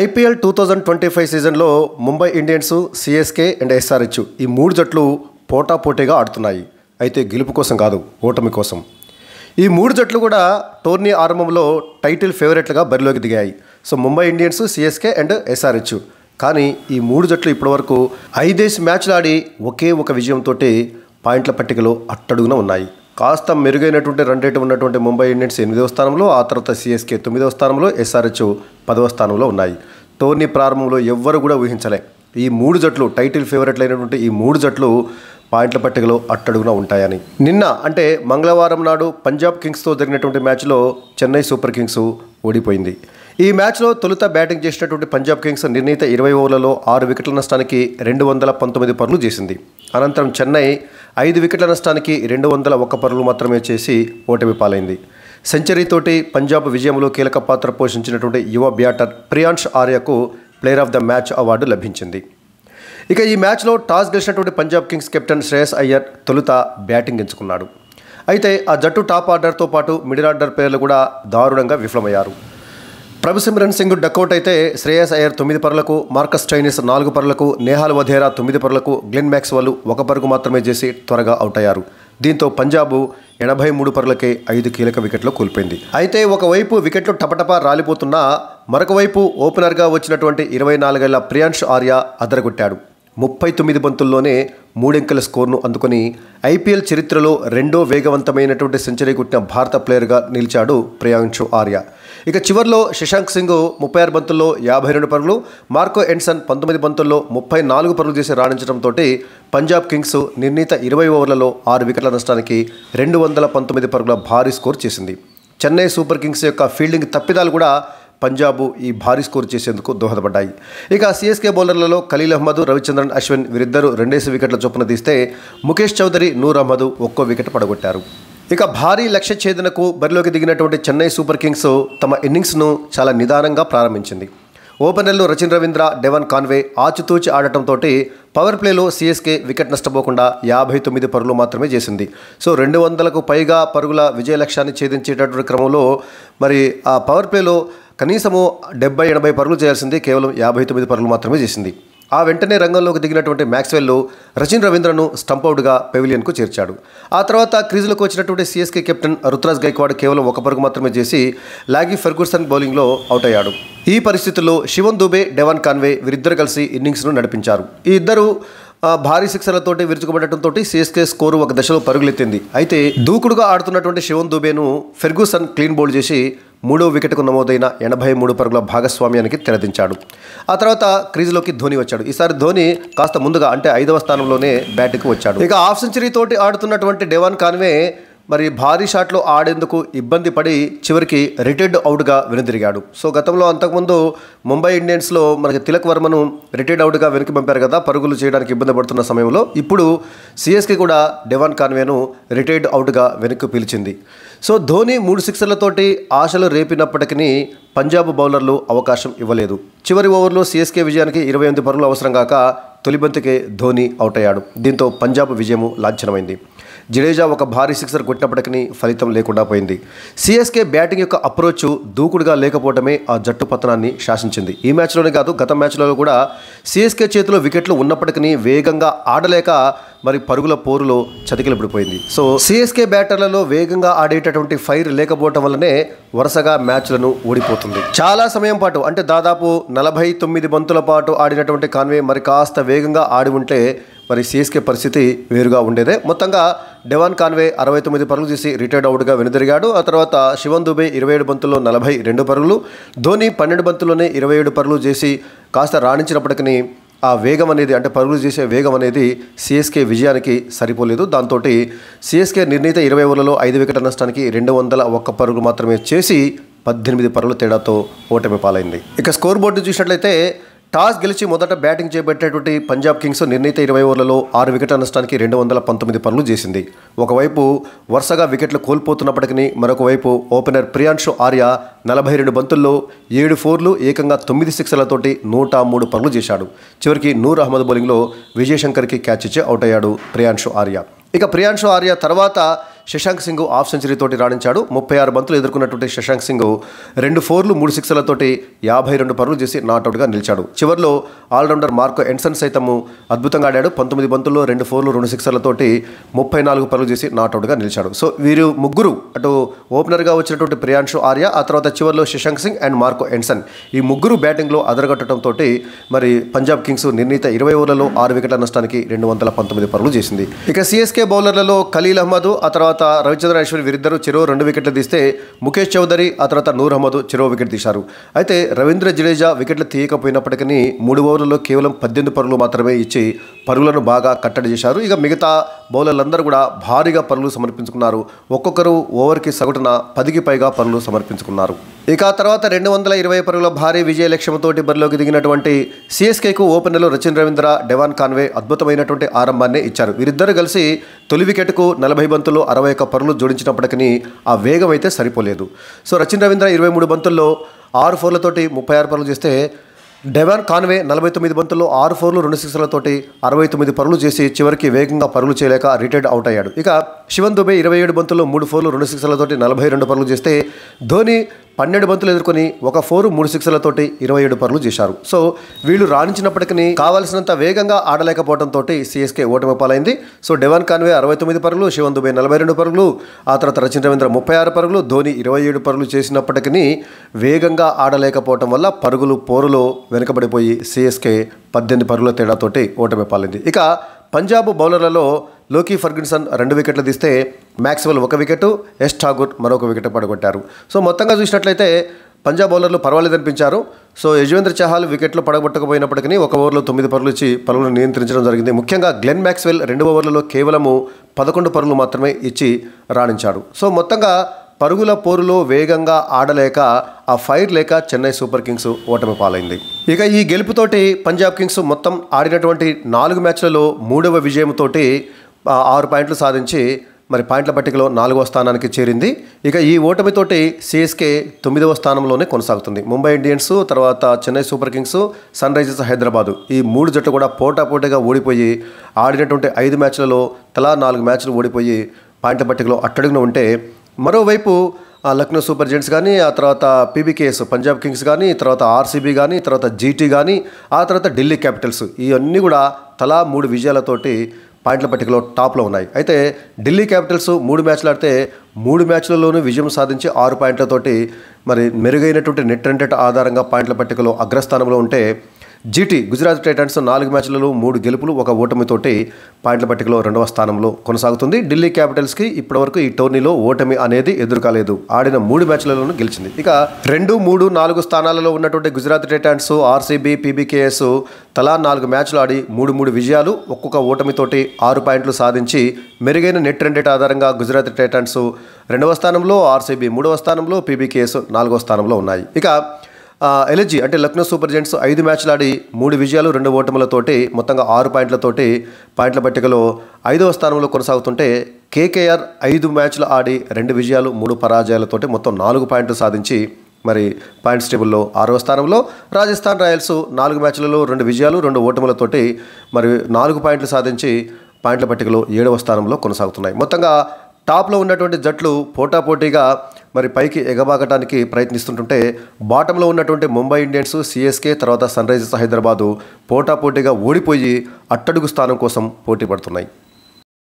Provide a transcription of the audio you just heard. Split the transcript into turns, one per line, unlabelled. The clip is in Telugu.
ఐపీఎల్ 2025 సీజన్లో Mumbai Indians, CSK and SRH ఈ మూడు జట్లు పోటాపోటీగా ఆడుతున్నాయి. అయితే గెలుపు కోసం కాదు, ఓటమి కోసం. ఈ మూడు జట్లు కూడా టోర్నీ ఆరంభంలో టైటిల్ ఫేవరెట్లుగా బరిలోకి దిగాయి. So Mumbai Indians, CSK and SRH. కానీ ఈ మూడు జట్లు ఇప్పటివరకు 5 మ్యాచ్లు ఆడి ఒకే ఒక విజయంతో పాయింట్ల పట్టికలో అట్టడుగున ఉన్నాయి. కాస్త మెరుగైనటువంటి రన్ రేటు ఉన్నటువంటి ముంబై ఇండియన్స్ 8వ స్థానంలో, ఆ తర్వాత సిఎస్కే 9వ స్థానంలో, ఎస్ఆర్హెచ్ 10వ స్థానంలో ఉన్నాయి. టోర్నీ ప్రారంభంలో ఎవ్వరు కూడా ఊహించలే ఈ మూడు జట్లు, టైటిల్ ఫేవరెట్లు అయినటువంటి ఈ మూడు జట్లు పాయింట్ల పట్టికలో అట్టడుగున ఉంటాయని. నిన్న అంటే మంగళవారం నాడు పంజాబ్ కింగ్స్తో జరిగినటువంటి మ్యాచ్లో చెన్నై సూపర్ కింగ్స్ ఓడిపోయింది. ఈ మ్యాచ్లో తొలుత బ్యాటింగ్ చేసినటువంటి పంజాబ్ కింగ్స్ నిర్ణీత 20 ఓవర్లలో 6 వికెట్ల నష్టానికి 219 పరుగులు చేసింది. అనంతరం చెన్నై 5 వికెట్ల నష్టానికి 201 పరుగులు మాత్రమే చేసి ఓటమి పాలైంది. సెంచరీతోటి పంజాబ్ విజయంలో కీలక పాత్ర పోషించినటువంటి యువ బ్యాటర్ ప్రియాంష్ ఆర్యకు player of the match award లభించింది. ఇక ఈ మ్యాచ్లో టాస్ గెలిచినటువంటి పంజాబ్ కింగ్స్ కెప్టెన్ శ్రేయస్ అయ్యర్ తొలుత బ్యాటింగ్ ఎంచుకున్నాడు. అయితే ఆ జట్టు టాప్ ఆర్డర్తో పాటు మిడిల్ ఆర్డర్ ప్లేయర్లు కూడా దారుణంగా విఫలమయ్యారు. ప్రభుసిమ్రన్ సింగ్ డకౌట్ అయితే శ్రేయస్ అయ్యర్ 9 పరుగులకు, మార్కస్ స్టోయినిస్ 4 పరుగులకు, నేహాల్ వధేరా 9 పరుగులకు, గ్లెన్ మ్యాక్స్వెల్ 1 పరుగు మాత్రమే చేసి త్వరగా అవుట్ అయ్యారు. దీంతో పంజాబ్ 83 పరుగులకే 5 కీలక వికెట్లు కోల్పోయింది. అయితే ఒకవైపు వికెట్లు టపటపా రాలిపోతున్నా మరొక వైపు ఓపెనర్గా వచ్చినటువంటి 24 ఏళ్ల ప్రియాంష్ ఆర్య అదరగొట్టాడు. 39 బంతుల్లోనే 3 అంకెల స్కోర్ను అందుకొని ఐపీఎల్ చరిత్రలో రెండో వేగవంతమైనటువంటి సెంచరీ కొట్టిన భారత ప్లేయర్గా నిలిచాడు ప్రియాంష్ ఆర్య. ఇక చివర్లో శశాంక్ సింగ్ 36 బంతుల్లో 52 పరుగులు, మార్కో ఎన్సన్ 19 బంతుల్లో 34 పరుగులు చేసి రాణించడంతో పంజాబ్ కింగ్స్ నిర్ణీత 20 ఓవర్లలో 6 వికెట్ల నష్టానికి 219 పరుగుల భారీ స్కోర్ చేసింది. చెన్నై సూపర్ కింగ్స్ యొక్క ఫీల్డింగ్ తప్పిదాలు కూడా పంజాబ్ ఈ భారీ స్కోర్ చేసేందుకు దోహదపడ్డాయి. ఇక సిఎస్కే బౌలర్లలో ఖలీల్ అహ్మద్, రవిచంద్రన్ అశ్విన్ వీరిద్దరూ 2 వికెట్ల చొప్పున తీస్తే ముఖేష్ చౌదరి, నూర్ అహ్మద్ 1 వికెట్ పడగొట్టారు. ఇక భారీ లక్ష్య ఛేదనకు బరిలోకి దిగినటువంటి చెన్నై సూపర్ కింగ్స్ తమ ఇన్నింగ్స్ను చాలా నిదానంగా ప్రారంభించింది. ఓపెనర్లు రచిన్ రవీంద్ర, డెవన్ కాన్వే ఆచితూచి ఆడటంతో పవర్ ప్లేలో సిఎస్కే వికెట్ నష్టపోకుండా 59 పరుగులు మాత్రమే చేసింది. సో 200కు పైగా పరుగుల విజయ లక్ష్యాన్ని ఛేదించేటటువంటి క్రమంలో మరి ఆ పవర్ ప్లేలో కనీసము 70-80 పరుగులు చేయాల్సింది కేవలం 59 పరుగులు మాత్రమే చేసింది. ఆ వెంటనే రంగంలోకి దిగినటువంటి మ్యాక్స్వెల్ రచిన్ రవీంద్రను స్టంప్అవుట్గా పెవిలియన్కు చేర్చాడు. ఆ తర్వాత క్రీజులకు వచ్చినటువంటి సిఎస్కే కెప్టెన్ రుతురాజ్ గైక్వాడ్ కేవలం 1 పరుగు మాత్రమే చేసి లాగి ఫెర్గూసన్ బౌలింగ్లో అవుట్ అయ్యాడు. ఈ పరిస్థితుల్లో శివన్ దూబే, డెవన్ కాన్వే వీరిద్దరు కలిసి ఇన్నింగ్స్ను నడిపించారు. ఈ ఇద్దరు భారీ సిక్సర్లతోటి విరుచుకుపడటంతో సిఎస్కే స్కోరు ఒక దశలో పరుగులెత్తింది. అయితే దూకుడుగా ఆడుతున్నటువంటి శివన్ దూబేను ఫెర్గూసన్ క్లీన్ బౌల్డ్ చేసి 3వ వికెట్కు నమోదైన 83 పరుగుల భాగస్వామ్యానికి తెరదించాడు. ఆ తర్వాత క్రీజులోకి ధోని వచ్చాడు. ఈసారి ధోని కాస్త ముందుగా అంటే 5వ స్థానంలోనే బ్యాటింగ్కి వచ్చాడు. ఇక హాఫ్ సెంచరీ తోటి ఆడుతున్నటువంటి డెవాన్ కాన్వే మరి భారీ షాట్లో ఆడేందుకు ఇబ్బంది పడి చివరికి రిటైర్డ్ అవుట్గా వెనుదిరిగాడు. సో గతంలో అంతకుముందు ముంబై ఇండియన్స్లో మనకి తిలక్ వర్మను రిటైర్డ్ అవుట్గా వెనక్కి పంపారు కదా పరుగులు చేయడానికి ఇబ్బంది పడుతున్న సమయంలో. ఇప్పుడు సిఎస్కే కూడా డెవాన్ కాన్వేను రిటైర్డ్ అవుట్గా వెనక్కి పిలిచింది. సో ధోని 3 సిక్సర్లతోటి ఆశలు రేపినప్పటికీ పంజాబ్ బౌలర్లు అవకాశం ఇవ్వలేదు. చివరి ఓవర్లో సిఎస్కే విజయానికి 28 పరుగులు అవసరం కాక తొలి బంతికే ధోని అవుట్ అయ్యాడు. దీంతో పంజాబ్ విజయము లాంఛనమైంది. జడేజా ఒక భారీ సిక్సర్ కొట్టినప్పటికీ ఫలితం లేకుండా పోయింది. సిఎస్కే బ్యాటింగ్ యొక్క అప్రోచ్ దూకుడుగా లేకపోవడమే ఆ జట్టు పతనాన్ని శాసించింది. ఈ మ్యాచ్లోనే కాదు గత మ్యాచ్లలో కూడా సిఎస్కే చేతిలో వికెట్లు ఉన్నప్పటికీ వేగంగా ఆడలేక మరి పరుగుల పోరులో చతికిలపడిపోయింది. సో సిఎస్కే బ్యాటర్లలో వేగంగా ఆడేటటువంటి ఫైర్ లేకపోవడం వల్లనే వరుసగా మ్యాచ్లను ఓడిపోతుంది. చాలా సమయం పాటు అంటే దాదాపు 49 బంతుల పాటు ఆడినటువంటి కాన్వే మరి కాస్త వేగంగా ఆడి ఉంటే మరి సిఎస్కే పరిస్థితి వేరుగా ఉండేదే. మొత్తంగా డెవాన్ కాన్వే 69 పరుగులు చేసి రిటైర్డ్ అవుట్గా వెనుదిరిగాడు. ఆ తర్వాత శివన్ దుబే 27 బంతుల్లో 42 పరుగులు, ధోని 12 బంతుల్లోనే 27 పరుగులు చేసి కాస్త రాణించినప్పటికీ ఆ వేగం అనేది అంటే పరుగులు చేసే వేగం అనేది సిఎస్కే విజయానికి సరిపోలేదు. దాంతో సిఎస్కే నిర్ణీత 20 ఓవర్లలో 5 వికెట్ల నష్టానికి 201 పరుగులు మాత్రమే చేసి 18 పరుగుల తేడాతో ఓటమి పాలైంది. ఇక స్కోర్ బోర్డు చూసినట్లయితే టాస్ గెలిచి మొదట బ్యాటింగ్ చేపట్టేటువంటి పంజాబ్ కింగ్స్ నిర్ణీత 20 ఓవర్లలో 6 వికెట్ల నష్టానికి 219 పరుగులు చేసింది. ఒకవైపు వరుసగా వికెట్లు కోల్పోతున్నప్పటికీ మరొక వైపు ఓపెనర్ ప్రియాంష్ ఆర్య 42 బంతుల్లో 7 ఫోర్లు ఏకంగా 9 సిక్సర్లతోటి 103 పరుగులు చేశాడు. చివరికి నూర్ అహ్మద్ బౌలింగ్లో విజయశంకర్కి క్యాచ్ ఇచ్చి అవుట్ అయ్యాడు ప్రియాంష్ ఆర్య. ఇక ప్రియాంష్ ఆర్య తర్వాత శశాంక్ సింగ్ హాఫ్ సెంచరీ తోటి రాణించాడు. 36 బంతులు ఎదుర్కొన్నటువంటి శశాంక్ సింగ్ 2 4లు 3 6లతోటి 52 పరుగులు చేసి నాట్అవుట్గా నిలిచాడు. చివరిలో ఆల్రౌండర్ మార్కో ఎన్సన్ సైతము అద్భుతంగా ఆడాడు. 19 బంతుల్లో 2 4లు 2 6లతోటి 34 పరుగులు చేసి నాట్అవుట్గా నిలిచాడు. సో వీరు ముగ్గురు అటు ఓపెనర్గా వచ్చినటువంటి ప్రియాంశు ఆర్య, ఆ తర్వాత చివరిలో శశాంక్ సింగ్ అండ్ మార్కో ఎన్సన్, ఈ ముగ్గురు బ్యాటింగ్లో అదరగొట్టడంతో మరి పంజాబ్ కింగ్స్ నిర్ణీత 20 ఓవర్లలో 6 వికెట్ల నష్టానికి 219 పరుగులు చేసింది. ఇక సిఎస్కే బౌలర్లలో ఖలీల్ అహ్మద్, ఆ తర్వాత రవిచంద్రన్ అశ్విన్ వీరిద్దరూ చెరో 2 వికెట్లు తీస్తే ముఖేష్ చౌదరి, ఆ తర్వాత నూర్ అహ్మద్ చెరో వికెట్ తీశారు. అయితే రవీంద్ర జడేజా వికెట్లు తీయకపోయినప్పటికీ 3 ఓవర్లలో కేవలం 18 పరుగులు మాత్రమే ఇచ్చి పరుగులను బాగా కట్టడి చేశారు. ఇక మిగతా బౌలర్లందరూ కూడా భారీగా పరుగులు సమర్పించుకున్నారు. ఒక్కొక్కరు ఓవర్కి సగటున 10కి పైగా పరుగులు సమర్పించుకున్నారు. ఇక తర్వాత 220 పరుగుల భారీ విజయ లక్ష్యంతో బరిలోకి దిగినటువంటి సిఎస్కేకు ఓపెనర్లు రచిన్ రవీంద్ర, డెవాన్ కాన్వే అద్భుతమైనటువంటి ఆరంభాన్ని ఇచ్చారు. వీరిద్దరూ కలిసి తొలి వికెట్కు 40 బంతుల్లో 61 పరుగులు జోడించినప్పటికీ ఆ వేగం అయితే సరిపోలేదు. సో రచిన్ రవీంద్ర 23 బంతుల్లో 6 4లతోటి 36 పరుగులు చేస్తే డెవాన్ కాన్వే 49 బంతుల్లో 6 4లు 2 6లతోటి 69 పరుగులు చేసి చివరికి వేగంగా పరుగులు చేయలేక రిటైర్డ్ అవుట్ అయ్యాడు. ఇక శివన్ దుబే 27 బంతుల్లో 3 4లు 2 6లతోటి 42 పరుగులు చేస్తే ధోని 12 బంతులు ఎదుర్కొని 1 4 3 6లతోటి 27 పరుగులు చేశారు. సో వీళ్ళు రాణించినప్పటికీ కావాల్సినంత వేగంగా ఆడలేకపోవడంతో సిఎస్కే ఓటమి పాలైంది. సో డెవాన్ కాన్వే 69 పరుగులు, శివన్ దుబే 42 పరుగులు, ఆ తర్వాత రచిన్ రవీంద్ర 36 పరుగులు, ధోని 27 పరుగులు చేసినప్పటికీ వేగంగా ఆడలేకపోవడం వల్ల పరుగులు పోరులో వెనుకబడిపోయి సిఎస్కే 18 పరుగుల తేడాతోటి ఓటమి పాలైంది. ఇక పంజాబ్ బౌలర్లలో లోకీ ఫర్గ్యూసన్ 2 వికెట్లు తీస్తే మ్యాక్స్వెల్ 1 వికెట్, ఎస్ ఠాగూర్ మరొక వికెట్ పడగొట్టారు. సో మొత్తంగా చూసినట్లయితే పంజాబ్ బౌలర్లు పర్వాలేదనిపించారు. సో యజ్వేంద్ర చహాల్ వికెట్లు పడగొట్టకపోయినప్పటికీ 1 ఓవర్లో 9 పరుగులు ఇచ్చి పరుగులను నియంత్రించడం జరిగింది. ముఖ్యంగా గ్లెన్ మ్యాక్స్వెల్ 2 ఓవర్లలో కేవలము 11 పరుగులు మాత్రమే ఇచ్చి రాణించాడు. సో మొత్తంగా పరుగుల పోరులో వేగంగా ఆడలేక ఆ ఫైర్ లేక చెన్నై సూపర్ కింగ్స్ ఓటమి పాలైంది. ఇక ఈ గెలుపుతోటి పంజాబ్ కింగ్స్ మొత్తం ఆడినటువంటి 4 మ్యాచ్లలో 3వ విజయంతో 6 పాయింట్లు సాధించి మరి పాయింట్ల పట్టికలో 4వ స్థానానికి చేరింది. ఇక ఈ ఓటమితోటి సిఎస్కే 9వ స్థానంలోనే కొనసాగుతుంది. ముంబై ఇండియన్స్, తర్వాత Chennai super kings, sunrisers Hyderabad, ఈ 3 జట్లు కూడా పోటాపోటీగా ఓడిపోయి ఆడినటువంటి 5 మ్యాచ్లలో తలా 4 మ్యాచ్లు ఓడిపోయి పాయింట్ల పట్టికలో అట్టడుగున ఉంటే, మరోవైపు లక్నో సూపర్ జెయింట్స్ కానీ, ఆ తర్వాత పీబీకేఎస్ పంజాబ్ కింగ్స్ కానీ, తర్వాత ఆర్సీబీ కానీ, తర్వాత జీటీ కానీ, ఆ తర్వాత ఢిల్లీ క్యాపిటల్స్, ఇవన్నీ కూడా తలా 3 విజయాలతోటి పాయింట్ల పట్టికలో టాప్లో ఉన్నాయి. అయితే ఢిల్లీ క్యాపిటల్స్ 3 మ్యాచ్లు ఆడితే 3 మ్యాచ్లలోనూ విజయం సాధించి 6 పాయింట్లతోటి మరి మెరుగైనటువంటి నెట్ రన్ రేట్ ఆధారంగా పాయింట్ల పట్టికలో అగ్రస్థానంలో ఉంటే, జీటీ గుజరాత్ టైటన్స్ 4 మ్యాచ్లలో 3 గెలుపులు 1 ఓటమితోటి పాయింట్ల పట్టికలో 2వ స్థానంలో కొనసాగుతుంది. ఢిల్లీ క్యాపిటల్స్కి ఇప్పటివరకు ఈ టోర్నీలో ఓటమి అనేది ఎదురుకాలేదు. ఆడిన 3 మ్యాచ్లలోనూ గెలిచింది. ఇక 2, 3, 4 స్థానాలలో ఉన్నటువంటి గుజరాత్ టైటన్స్, ఆర్సీబీ, పీబీకేఎస్ తలా 4 మ్యాచ్లు ఆడి 3 విజయాలు, ఒక్కొక్క ఓటమితోటి 6 పాయింట్లు సాధించి మెరుగైన నెట్ రన్ రేట్ ఆధారంగా గుజరాత్ టైటన్స్ 2వ స్థానంలో, ఆర్సీబీ 3వ స్థానంలో, పీబీకేఎస్ 4వ స్థానంలో ఉన్నాయి. ఇక ఎల్జీ అంటే లక్నో సూపర్ జెయింట్స్ 5 మ్యాచ్లు ఆడి 3 విజయాలు 2 ఓటములతోటి మొత్తంగా 6 పాయింట్లతోటి పాయింట్ల పట్టికలో 5వ స్థానంలో కొనసాగుతుంటే, కేకేఆర్ 5 మ్యాచ్లు ఆడి 2 విజయాలు 3 పరాజయాలతోటి మొత్తం 4 పాయింట్లు సాధించి మరి పాయింట్స్ టేబుల్లో 6వ స్థానంలో, రాజస్థాన్ రాయల్స్ 4 మ్యాచ్లలో 2 విజయాలు 2 ఓటములతోటి మరి 4 పాయింట్లు సాధించి పాయింట్ల పట్టికలో 7వ స్థానంలో కొనసాగుతున్నాయి. మొత్తంగా టాప్లో ఉన్నటువంటి జట్లు పోటాపోటీగా మరి పైకి ఎగబాకటానికి ప్రయత్నిస్తుంటుంటే, బాటంలో ఉన్నటువంటి ముంబై ఇండియన్స్, సిఎస్కే, తర్వాత సన్ రైజర్స్ హైదరాబాదు పోటాపోటీగా ఓడిపోయి అట్టడుగు స్థానం కోసం పోటీ పడుతున్నాయి.